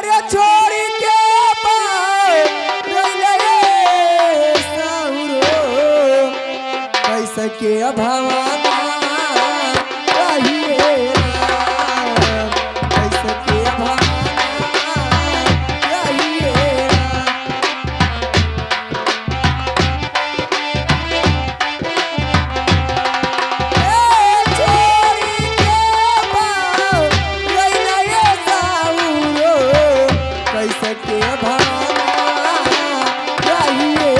अरे छोड़ी के कैसे के भवाना रहिए कैसे के भवाना रहिए छोड़ी के कैसे के भवाना रहिए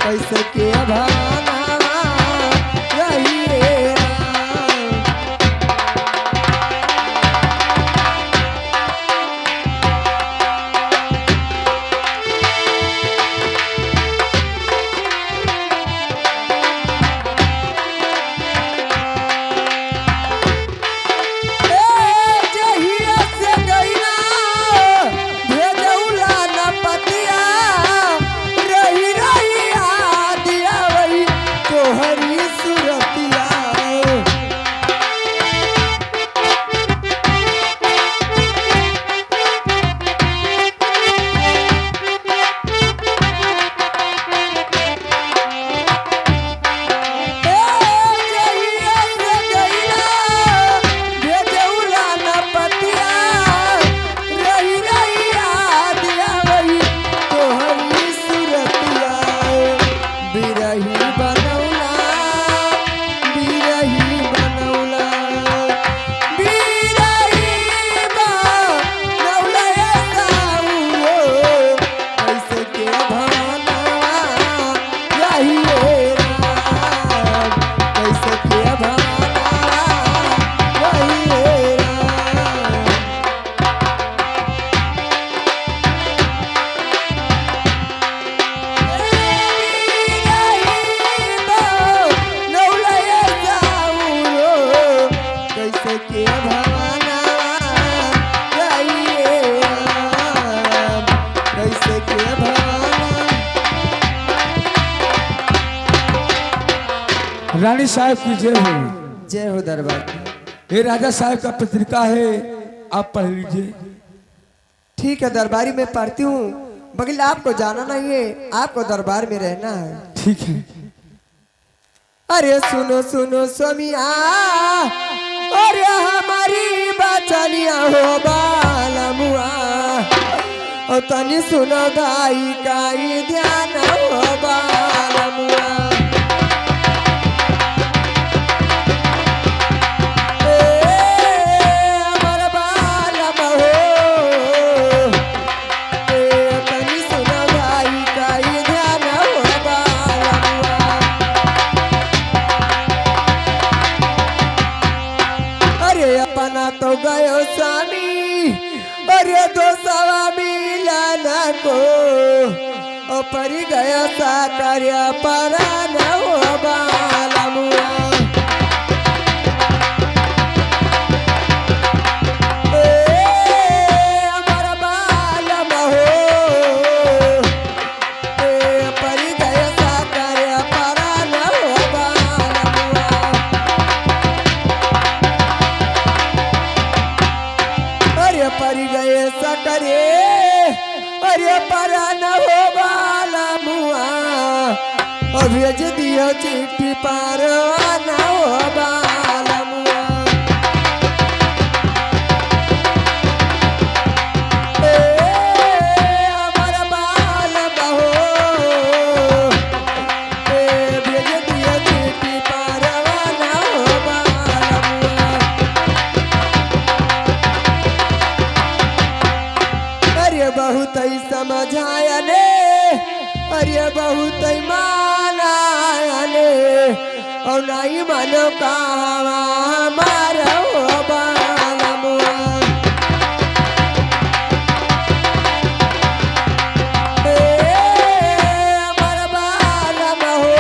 कैसे के भवाना रहिए जहिया से गईला भेजौला न पतिया रही रही याद आवई तोहरी सुरतिया जहिया से गईला भेजौला न पतिया रही रही याद आवई तोहरी सुरतिया बिरही बनौला बिरही बनौला बिरही बनौला साउरो कैसे के भवाना रहिए राम कैसे के भवाना रहिए राम कैसे के भवाना रहिए राम कैसे के भवाना। रानी साहब की जय हो। जय हो दरबार। ये राजा साहब का पत्रिका है, आप पढ़ लीजिए। ठीक है दरबारी मैं पढ़ती हूँ, बगल आपको जाना नहीं है, आपको दरबार में रहना है। ठीक है। अरे सुनो सुनो स्वामिया अरे हमारी बचनिया हो बालमुआ और तनी सुनो भाई का ही ध्यान हो बालमुआ हमारा बालम हो तनी सुनो भाई का ही ध्यान हो बालमुआ अरे अपना तो गयो स्वामी अरे दो सवा मिलाना को ओ परी गया सा कार्य परान हो बालमुआ हमारा बालम हो परी गया सा कार्य परान हो बालमुआ अरे परी गए सकरे अरे परा न हो बाला मुआ और भेज दियो चिट्ठी पार न हो बाला मुआ हमारा बाला बहो भेज दियो चिट्ठी पार न हो बाला मुआ अरे बहुत ही समझाया ने अरे बहुत ही माना ने और नहीं मानो कहा हमारा हो बालमुआ हमारा बालम हो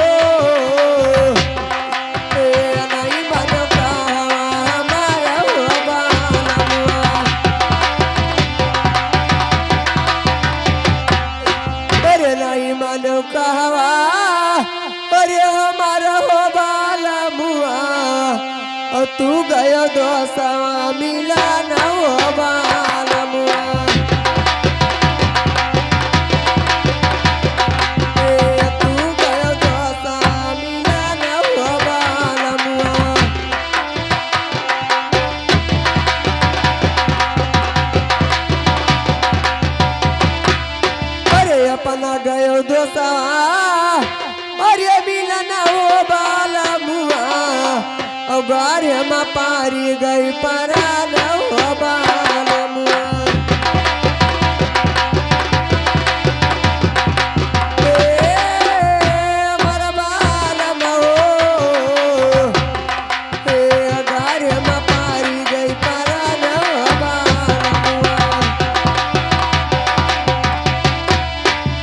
नहीं मानो कहा हमारा हो बालमुआ अरे नहीं मानो कहवा अरे हमारा हो बाला मुआ और तू गयो दोस्तवा मिला न हो बाला गयो दोसा और ये मिलन हो बाला मुआ और गार हम पारी गई परान हो बाला मुआ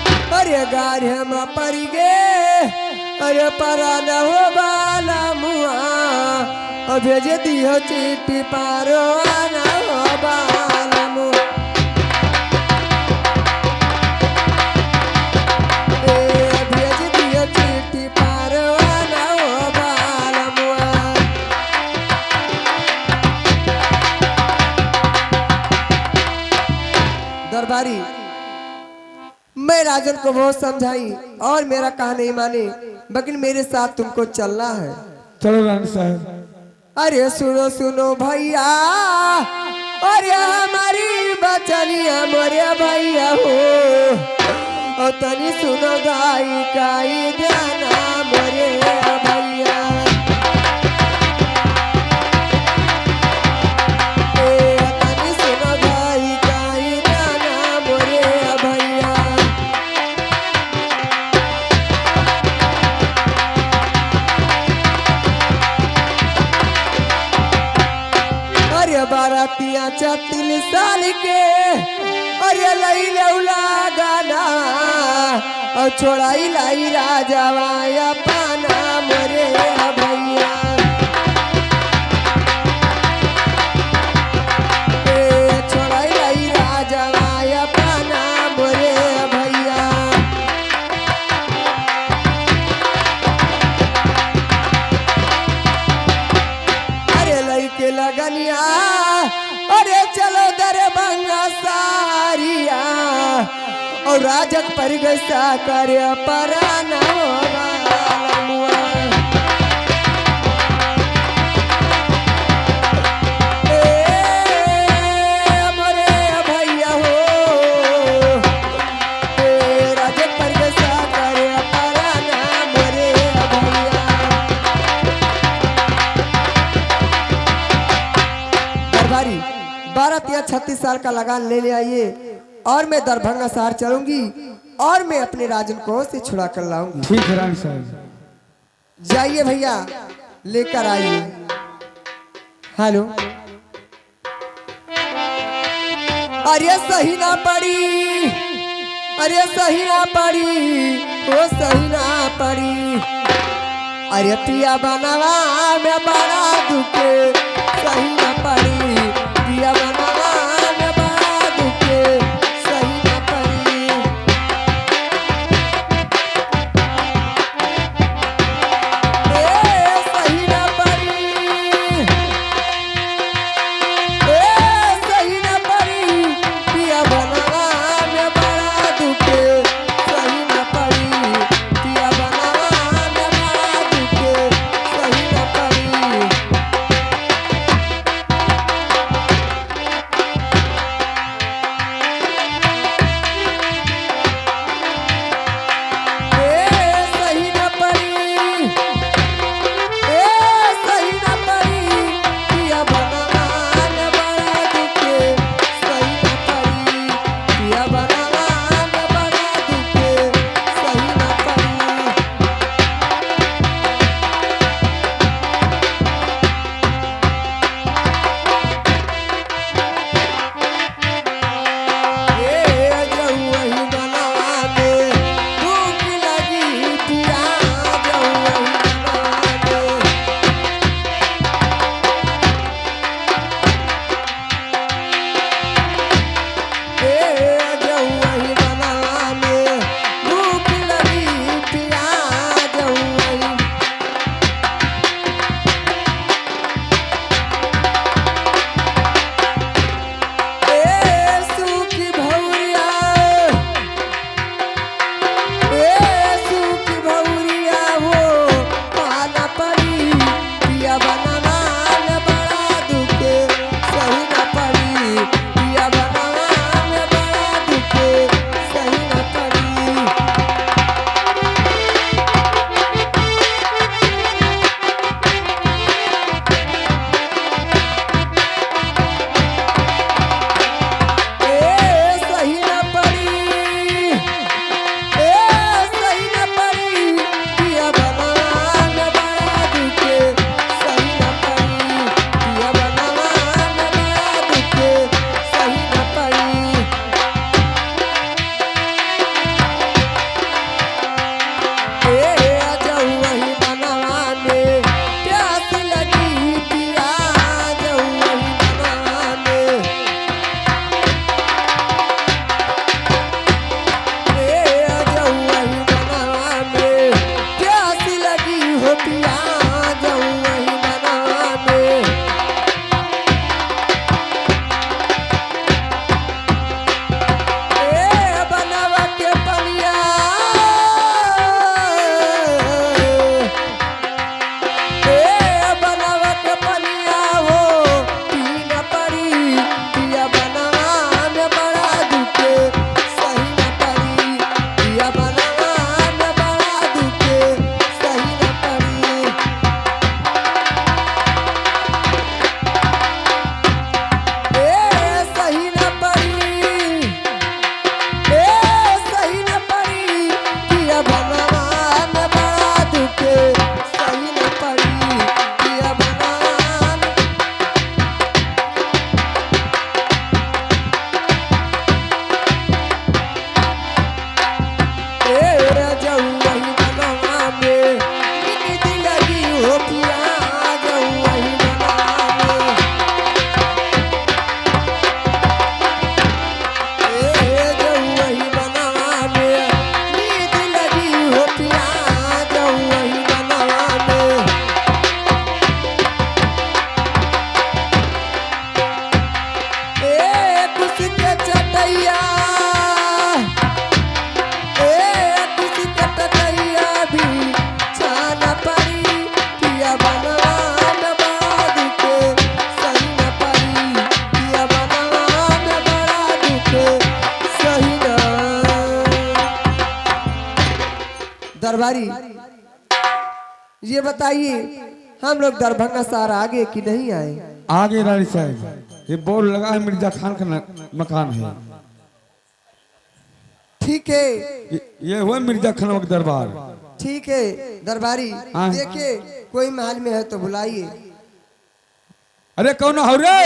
हम परी गे अरे परा न हो बाला मुआ और भेज दियो चिट्ठी पारो न हो बाला मुआ भेज दियो चिट्ठी पारो न हो बाला मुआ दरबारी मैं राजन को बहुत समझाई और मेरा कहा नहीं माने लेकिन मेरे साथ तुमको चलना है। चलो रानी साहब। अरे सुनो सुनो भैया अरे हमारी बचनिया मोरे भैया हो और तनी सुनो गाई काई ध्याना मोरे भैया तनी सुनो गाई काई ध्याना मोरे भैया बारातिया 34 साल के अरे लई लौला गाना और छोड़ाई लाई राजावाया पाना मोरे भैया छोड़ाई लाई राजावाया पाना मोरे भैया अरे लई के लगनिया अरे चलो दरभंगा सारिया और राजक पर गसा कर पराना होगा मुआ मोरे भैया हो राजक पर गसा कर पराना मोरे भैया दरबारी 12 या 36 साल का लगान ले आइए और मैं दरभंगा शहर चलूंगी और मैं अपने राजन को से छुड़ा कर लाऊंगी। ठीक है रानी साहब। जाइए भैया लेकर आइए। हेलो अरे सही ना पड़ी अरे सही ना पड़ी वो सही ना पड़ी अरे पिया बनवा में बड़ा दुखे सही ना पड़ी पिया बनवा में बड़ा दुखे सही ना पड़ी सही ना पड़ी सही ना पड़ी पिया बनवा में बड़ा दुखे सही ना पड़ी पिया बनवा में बड़ा दुखे सही ना पड़ी दरबारी ये बताइए हम लोग दरभंगा शहर आगे कि नहीं आए? आगे रानी साहब ये बोर्ड लगा है मिर्जा खान का मकान है। ठीक है, ये हुआ मिर्जा खान का दरबार। ठीक है दरबारी, हाँ। देखिए कोई महल में है तो बुलाइए। अरे कौन हो रे?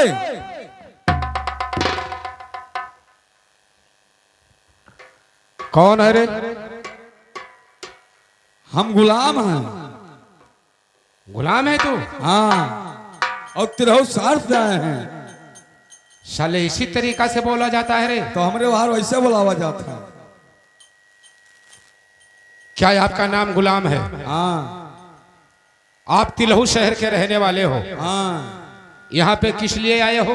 कौन है रे? हम गुलाम हैं। गुलाम है तू? हाँ, और तिरहु सार से आए हैं। साले इसी तरीका से बोला जाता है रे? तो हमारे बाहर वैसे बुलावा जाता है। क्या आपका नाम गुलाम है? हाँ आप तिलहू शहर के रहने वाले हो? हाँ। यहाँ पे किस लिए आए हो?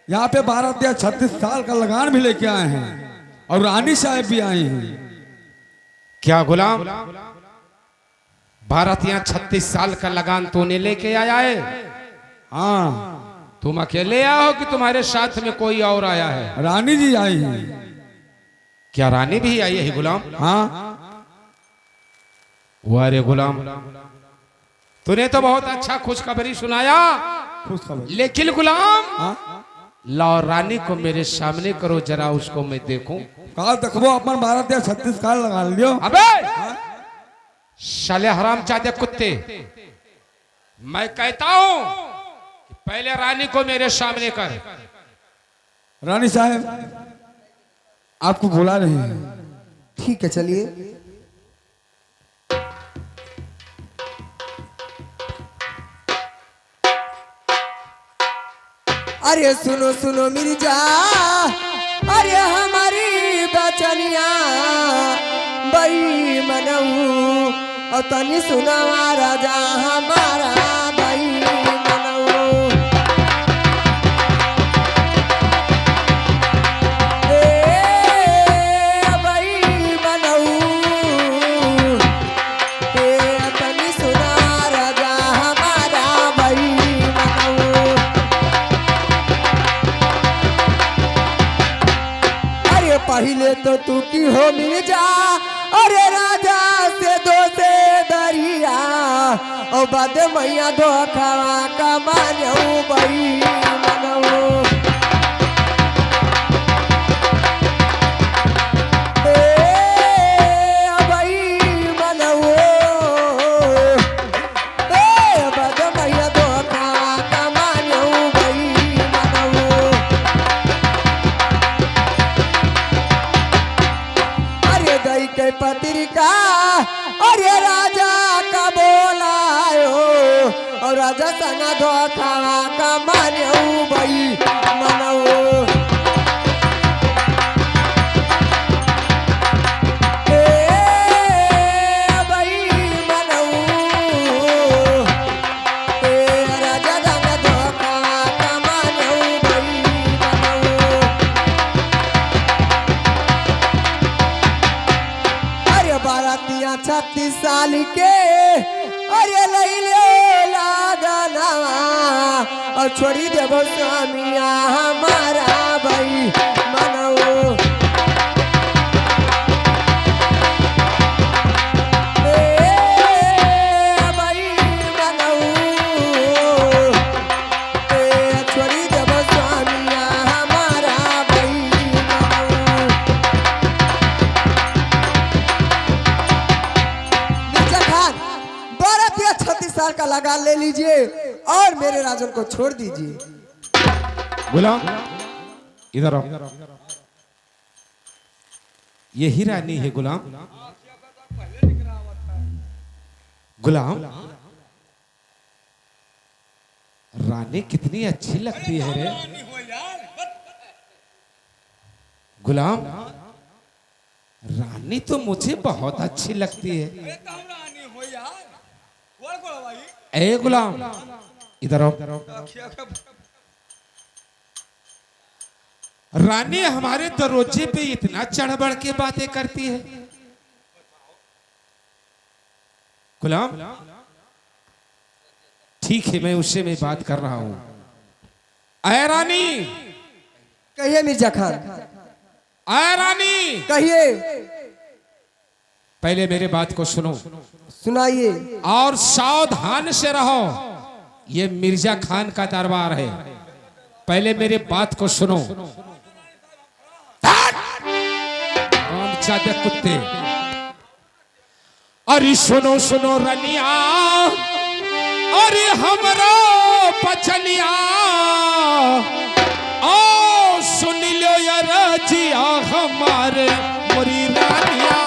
यहाँ पे 12 या 36 साल का लगान भी लेके आए हैं और रानी साहब भी आई हैं। क्या गुलाम 12 या 36 साल का लगान तूने लेके आया है? हाँ। तुम अकेले आए हो कि तुम्हारे साथ में कोई और आया है? रानी जी आई हैं। क्या रानी भी आई है गुलाम? हाँ। वाह रे गुलाम, तूने तो बहुत अच्छा खुशखबरी सुनाया, खुशखबरी। लेकिन गुलाम हाँ? लाओ रानी को मेरे सामने करो, जरा उसको मैं देखूं। कहा देखो अपन 12 या 36 साल लगा लियो। अबे साले हरामजादे कुत्ते, मैं कहता हूं कि पहले रानी को मेरे सामने कर। रानी साहब आपको बुला रहे हैं। ठीक है चलिए। अरे सुनो सुनो मिर्जा, अरे हमारी बचनिया बई मनऊ, और तनी सुनावा राजा हमारा बई मनऊ। बई मनऊ, तनी सुना राजा हमारा बई मनऊ। पहले तो तू की हो मिर्जा, अरे राजा से दो से दरिया, और बाद मैया दो खावा का मानऊ बई मनऊ। बई मनऊ, बाद मैया दो खावा का मानऊ बई मनऊ। दई के पत्रिका अरे राजा का बोलायो, और राजा संगा धोखा का मानऊ बई मनऊ। बई मनऊ, राजा संगा धोखा का मानऊ बई मनऊ। अरे 12 या 36 साल के अरे लैले लागना, और छोड़ी देवो स्वामिया हमारा बई मनऊ। बई मनऊ, छोड़ी देवो स्वामिया हमारा बई मनऊ। मिर्जा खान 12 या 36 साल का लगा ले लीजिए और मेरे राजन को छोड़ दीजिए। गुलाम इधर आओ। यही रानी है गुलाम? गुलाम रानी कितनी अच्छी लगती है रे गुलाम। रानी तो मुझे बहुत अच्छी लगती है। ए गुलाम इधर आओ। रानी हमारे दरोजे पे इतना चढ़ बढ़ के बातें करती है। गुलाम ठीक है, मैं उससे मैं बात कर रहा हूं। आए रानी। कहिए मिर्जा खान। आए रानी। कहिए। पहले मेरे बात को सुनो सुनाइए। और सावधान से रहो, ये मिर्जा खान का दरबार है। पहले मेरे बात को सुनो। रामचाँदे कुत्ते, अरे सुनो सुनो रनिया, अरे हमरो पचनिया, ओ सुन लो या रजिया हमारे मोरी रानिया।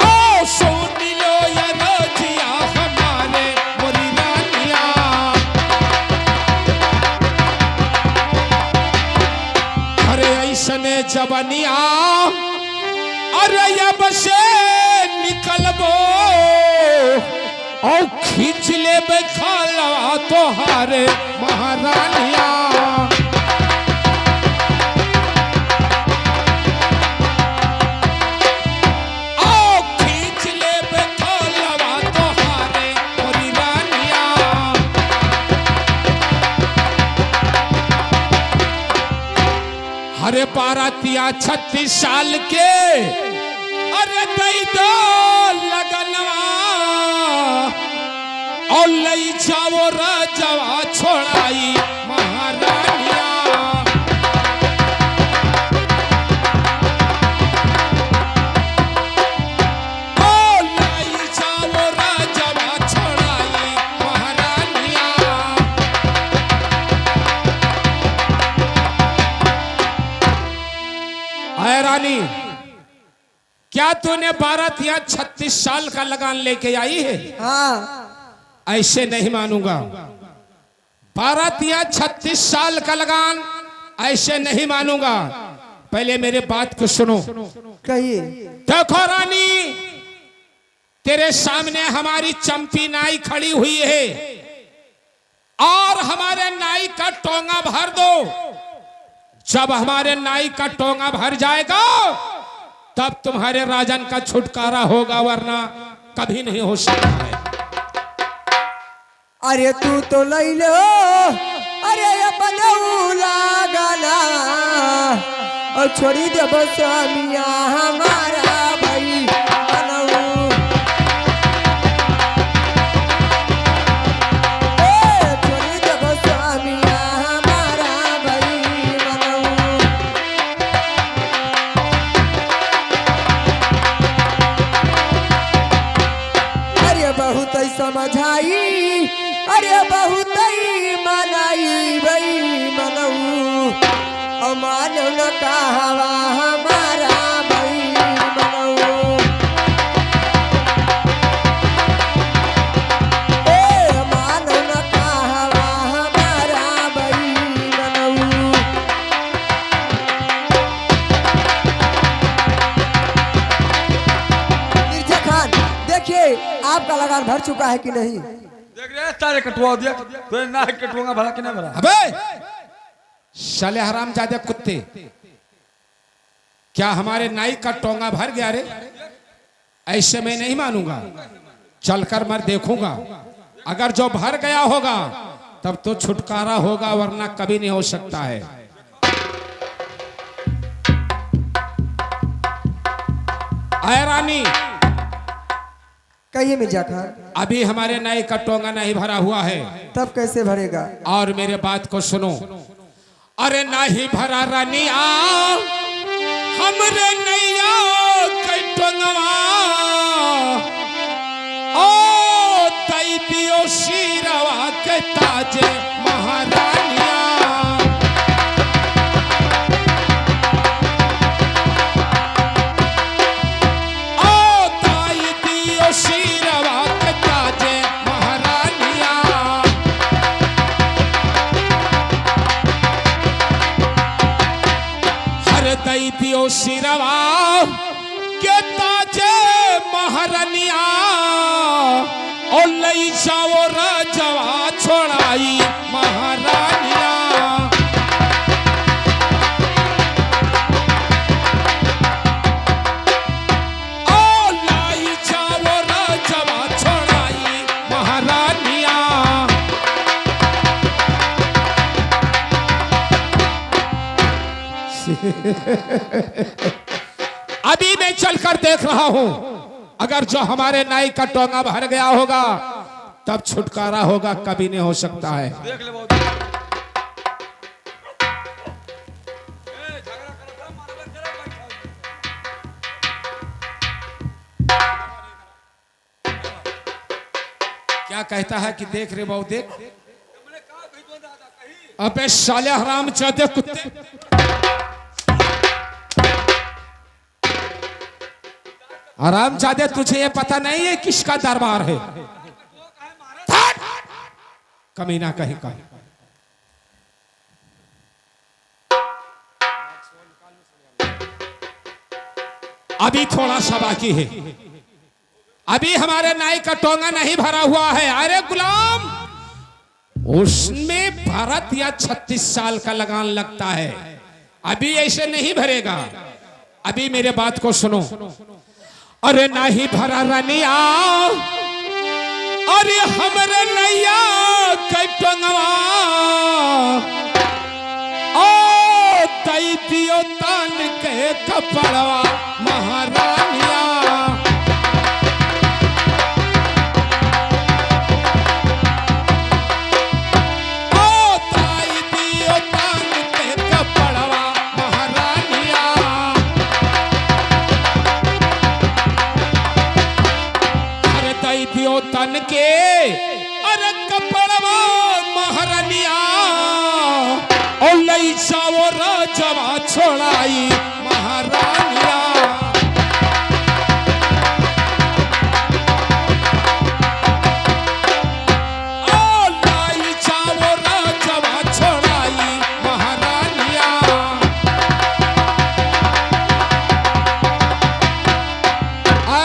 ओ सुन लो या रजिया हमारे मोरी रानिया। अरे ऐसने जवनिया, अरे अब से निकलबो और खींच ले खाला तोहारे महारानिया। ओ खींच ले खाला तोहारे मोरी रानिया। अरे बारातिया 36 साल के, अरे दई दो लगनवा और लई जाओ राजवा छोड़ाई महारानिया। ओ लई जाओ राजवा छोड़ाई महारानिया। आए रानी, क्या तूने बारात या 36 साल का लगान लेके आई है? हाँ। ऐसे नहीं मानूंगा। बारात या 36 साल का लगान ऐसे नहीं मानूंगा। पहले मेरे बात को सुनो। कहिए। देखो रानी, तेरे सामने हमारी चंपी नाई खड़ी हुई है और हमारे नाई का टोंगा भर दो। जब हमारे नाई का टोंगा भर जाएगा तब तुम्हारे राजन का छुटकारा होगा, वरना कभी नहीं हो सकता है। अरे तू तो लई लो, अरे लगाना और छोड़ी दे स्वामिया हमारा भाई बनऊ। छोड़ी दे स्वामिया हमारा भाई बनऊ। अरे बहुत ही समझाई, अरे बहुत ही मनाई भाई मनऊ, और मानो न कहवा हमारा भाई मनऊ। मानो न कहवा हमारा भाई मनऊ। मिर्जा खान, देखिए आपका लगान भर चुका है कि नहीं? देख रहे तारे कटवा दिया, तो ना कटवाऊंगा भला कि नहीं भला। अबे साले हरामजादे कुत्ते, क्या हमारे नाई का टोंगा भर गया रे? ऐसे मैं नहीं मानूंगा। चलकर मैं देखूंगा, अगर जो भर गया होगा तब तो छुटकारा होगा, वरना कभी नहीं हो सकता है। आए रानी, कहिए मिर्जा खान। अभी हमारे नाई का टोंगा नहीं भरा हुआ है। तब कैसे भरेगा? और मेरे बात को सुनो। अरे नहीं भरा रानिया हमरे नैया के टोंगवा, ओ तई दियो शीरवा के ताजे महारानिया। ओ तई दियो शीरवा के ताजे महारानिया। हर दई दियो शीरवा के ताजे महारानिया, और लई जाओ राजवा छोड़ाई महारानिया। ओ लाई जाओ राजवा छोड़ाई महारानिया। अभी मैं चलकर देख रहा हूं, अगर जो हमारे नाई का टोंगा भर गया होगा तब छुटकारा होगा, कभी नहीं हो सकता है। देख ले क्या कहता है कि देख रे बाबू देख। अबे साले हराम चाहते कुत्ते, हराम चाहते, तुझे ये पता नहीं है किसका दरबार है? कमीना कहीं का। अभी थोड़ा सा बाकी है, अभी हमारे नाई का टोंगा नहीं भरा हुआ है। अरे गुलाम, उसमें भारत या 36 साल का लगान लगता है, अभी ऐसे नहीं भरेगा। अभी मेरे बात को सुनो। अरे नहीं भरा रनिया, अरे हमरे नैया के टोंगवा, ओ तई दियो तान के कपड़वा महारानिया। तन के अरे कपड़वा महारानिया, और लई जाओ राजवा छोड़ाई महारानिया। ओ लई जाओ राजवा छोड़ाई महारानिया।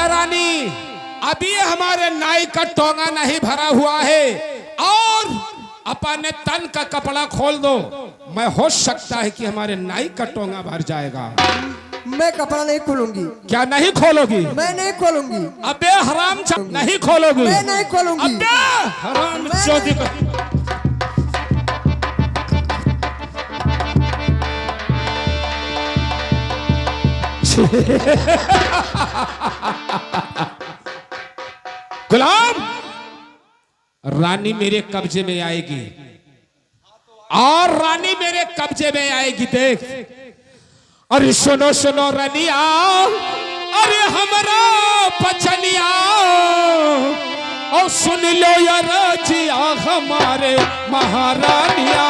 रानी, अभी हमारे नाई का टोंगा नहीं भरा हुआ है और अपने तन का कपड़ा खोल दो, मैं हो सकता है कि हमारे नाई का टोंगा भर जाएगा। मैं कपड़ा नहीं खोलूंगी। क्या नहीं खोलोगी? मैं नहीं खोलूंगी। अबे हराम नहीं खोलोगी? मैं नहीं खोलूंगी। अबे हराम चौधरी गुलाम, रानी मेरे कब्जे में आएगी और रानी मेरे कब्जे में आएगी। देख, अरे सुनो सुनो रनिया, अरे हमारा पचनिया, और सुन लो यार जिया हमारे महारानिया।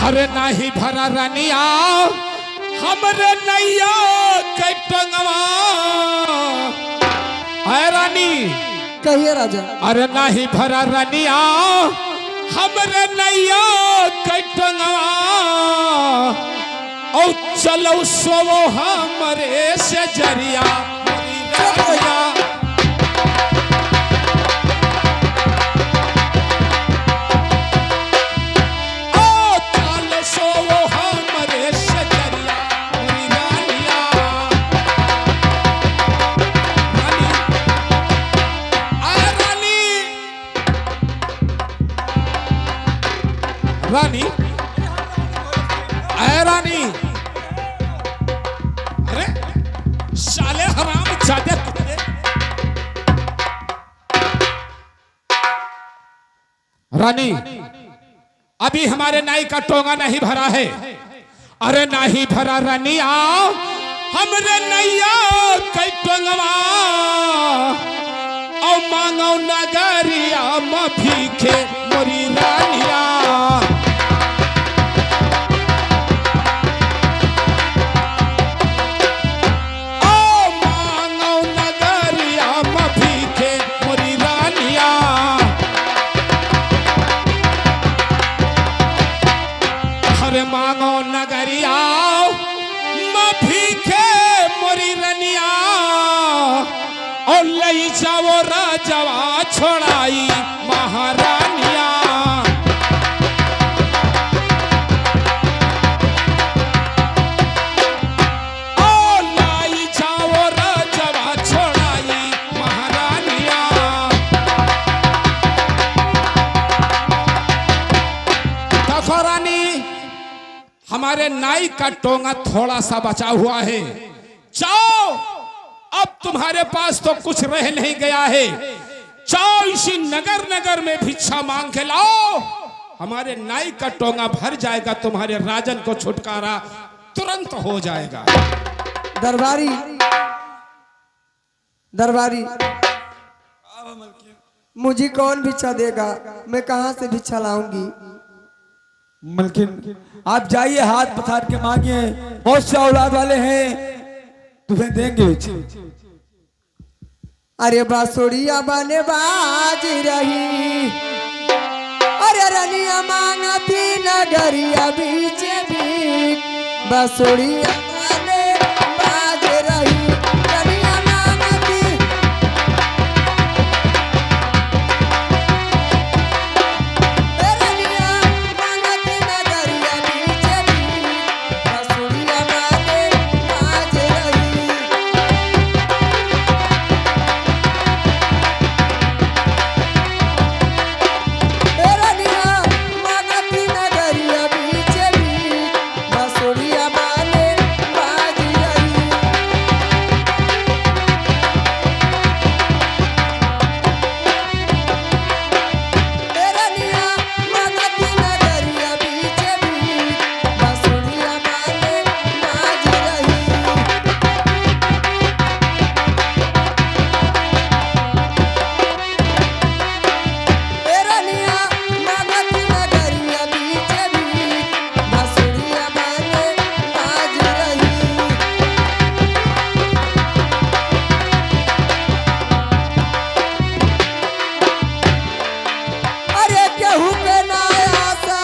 अरे नहीं भरा रनिया, हमरे नैया के टोंगवा। है रानी, कहिए राजा। अरे नहीं भरा रनिया, हमरे नैया के टोंगवा, और चलो सो हमरे से जरिया। रानी, रानी, अरे साले हराम जादे कुत्ते। रानी, अभी हमारे नाई का टोंगा नहीं भरा है। अरे नहीं भरा रनिया, हमरे नैया के टोंगवा, और मांगो नगरिया में भीखे मोरी रानिया। मांगो नगरिया में भीखे मोरी रनिया, और लई जाओ राजवा छोड़ाई महारानिया। हमारे नाई का टोंगा थोड़ा सा बचा हुआ है, जाओ, अब तुम्हारे पास तो कुछ रह नहीं गया है, जाओ इसी नगर नगर में भिक्षा मांग के लाओ, हमारे नाई का टोंगा भर जाएगा, तुम्हारे राजन को छुटकारा तुरंत हो जाएगा। दरबारी दरबारी, मुझे कौन भिक्षा देगा? मैं कहाँ से भिक्षा लाऊंगी? मलकिन आप जाइए, हाथ पसार के मांगिए, बहुत से औलाद वाले हैं, तुम्हें देंगे। अरे बांसुरिया बने बाज रही, अरे रनिया मांगती नगरिया बीच भी, बांसुरिया बने बाज रही, रनिया मांगती, रनिया मांगती नगरिया बीच भी, बांसुरिया बने बाज रही। रनिया मांगती नगरिया बीच भी, बांसुरिया बने बाज रही। रनिया मांगती नगरिया बीच भी, बांसुरिया बने बाज रही। रनिया मांगती नगरिया बीच भी, बांसुरिया बने बाज रही। अरे केहू के ना आशा,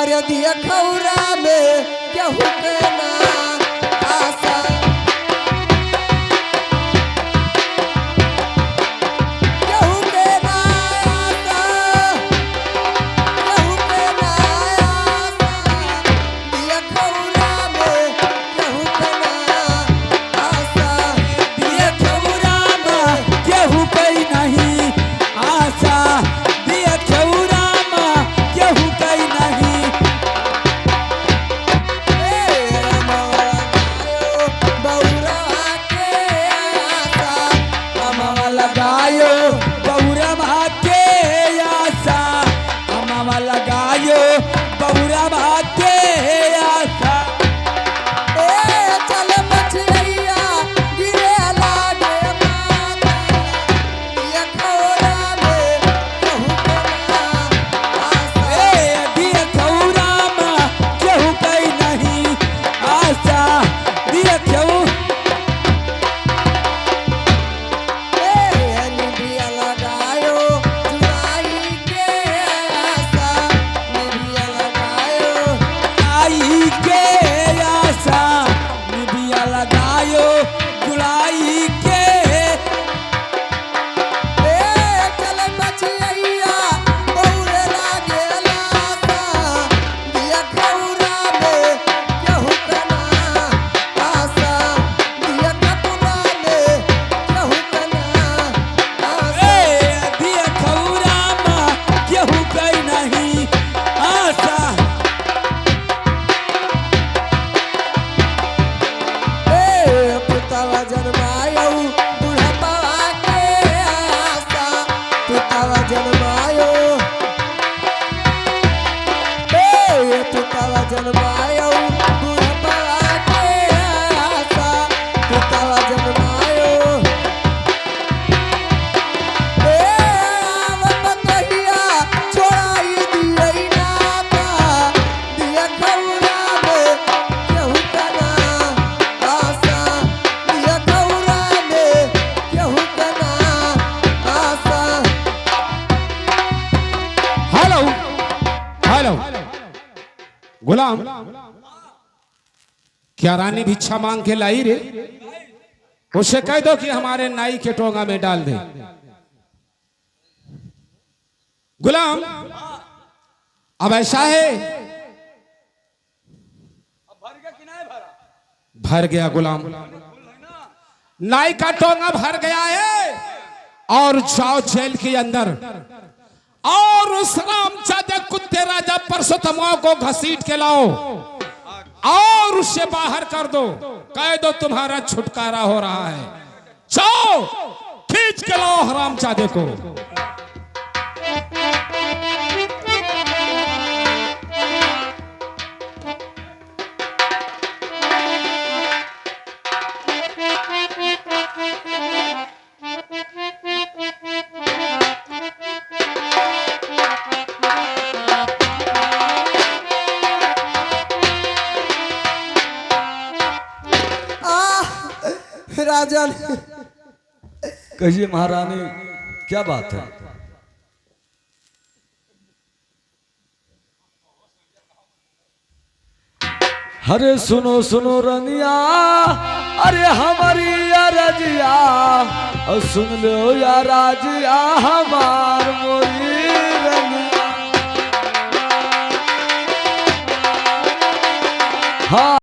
अरे दिया खौरा में केहू के ना आशा, केहू के ना आशा, केहू के ना आशा, दिया खौरा में केहू के ना आशा, दिए खौरा में केहू कई नहीं आशा, दिए खौरा में केहू कई नहीं। लगायो बौरा भाके आशा, अमावा लगायो बौरा भाके आशा। चल मछलिया गिरे लागे माता, ये खौरा में कहू के ना आशा, दिए खौरा में केहू कई नहीं आशा, दिए खौ निबिया लगायो चुराई के आशा, निबिया लगायो, आई के आशा, निबिया लगायो गुलाई के। चल मछलिया बौरे लागे लाशा, दिया खौरा में कहू के ना आशा, दिया कपुरा में कहू के ना आशा। दिए खौरा में केहू कई नहीं आशा। पुतवा जन्मायो बुढ़पा के आशा, पुतवा जन्मायो, पुतवा जन्मायो बुढ़पा के आशा, पुतवा जन्मायो। आवत कहिया छोड़ाई दियई नाता, दिया खौरा में केहू के ना आशा, दिया खौरा में केहू के ना आशा। हेलो हेलो गुलाम, क्या रानी भिक्षा मांग के लाई रे? उसे कह दो कि हमारे नाई के टोंगा में डाल दे। गुलाम, अब ऐसा है, भर गया गुलाम, नाई का टोंगा भर गया है, और जाओ जेल के अंदर और उस रामचादे कुत्ते राजा परसोत्तमा को घसीट के लाओ और उससे बाहर कर दो, कह दो तुम्हारा छुटकारा हो रहा है। जाओ खींच के लाओ हरामजादे को। राजन कहिए महारानी, क्या बात है? अरे सुनो सुनो रनिया, अरे हमारी रजिया, और सुन लो या राजिया हमार मोरी रनिया। हाँ